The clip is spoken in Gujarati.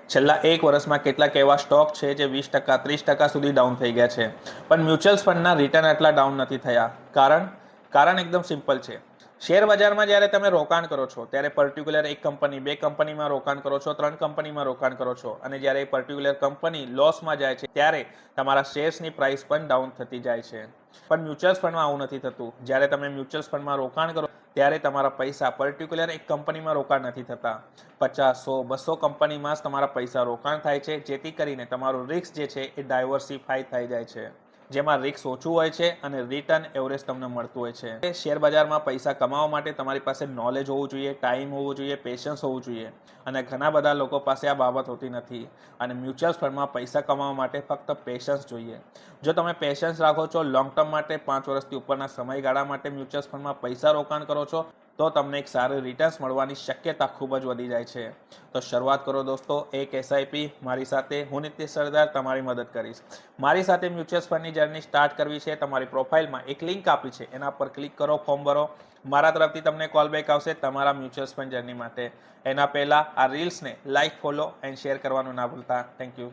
છેલ્લા એક વર્ષમાં કેટલાક એવા સ્ટોક છે જે 20% 30% સુધી ડાઉન થઈ ગયા છે, પણ મ્યુચ્યુઅલ ફંડના રિટર્ન એટલા ડાઉન નથી થયા. કારણ એકદમ સિમ્પલ છે. શેર બજારમાં જ્યારે તમે રોકાણ કરો છો ત્યારે પર્ટિક્યુલર એક કંપની, બે કંપનીમાં રોકાણ કરો છો, 3 કંપનીમાં રોકાણ કરો છો, અને જ્યારે એ પર્ટિક્યુલર કંપની લોસમાં જાય છે ત્યારે તમારા શેર્સની પ્રાઇસ પણ ડાઉન થતી જાય છે. પણ મ્યુચ્યુઅલ ફંડમાં આવું નથી થતું. જ્યારે તમે મ્યુચ્યુઅલ ફંડમાં રોકાણ કરો ત્યારે તમારા પૈસા પર્ટિક્યુલર એક કંપનીમાં રોકાણ નથી થતા. 50, 100, 200 કંપનીમાં જ તમારા પૈસા રોકાણ થાય છે, જેથી કરીને તમારું રિસ્ક જે છે એ ડાયવર્સિફાઈ થઈ જાય છે, જેમાં રિસ્ક ઓછું હોય છે અને રિટર્ન એવરેજ તમને મળતું હોય છે. શેર બજારમાં પૈસા કમાવા માટે તમારી પાસે નોલેજ હોવું જોઈએ, ટાઈમ હોવું જોઈએ, પેશન્સ હોવું જોઈએ, અને ઘણા બધા લોકો પાસે આ બાબત હોતી નથી. અને મ્યુચ્યુઅલ ફંડમાં પૈસા કમાવા માટે ફક્ત પેશન્સ જોઈએ. જો તમે પેશન્સ રાખો છો, લોંગ ટર્મ માટે 5 વર્ષથી ઉપરના સમયગાળા માટે મ્યુચ્યુઅલ ફંડમાં પૈસા રોકાણ કરો છો, તો તમને એક સારી રિટર્ન્સ મળવાની શક્યતા ખૂબ જ વધી જાય છે. તો શરૂઆત કરો દોસ્તો એક એસઆઈપી મારી સાથે. હું નીતિશ સરદાર તમારી મદદ કરીશ. મારી સાથે મ્યુચ્યુઅલ ફંડની જર્ની સ્ટાર્ટ કરવી છે, તમારી પ્રોફાઇલમાં એક લિંક આપી છે, એના પર ક્લિક કરો, ફોર્મ ભરો. મારા તરફથી તમને કોલ બેક આવશે તમારા મ્યુચ્યુઅલ ફંડ જર્ની માટે. એના પહેલાં આ રીલ્સને લાઇક, ફોલો એન્ડ શેર કરવાનું ના ભૂલતા. Thank you.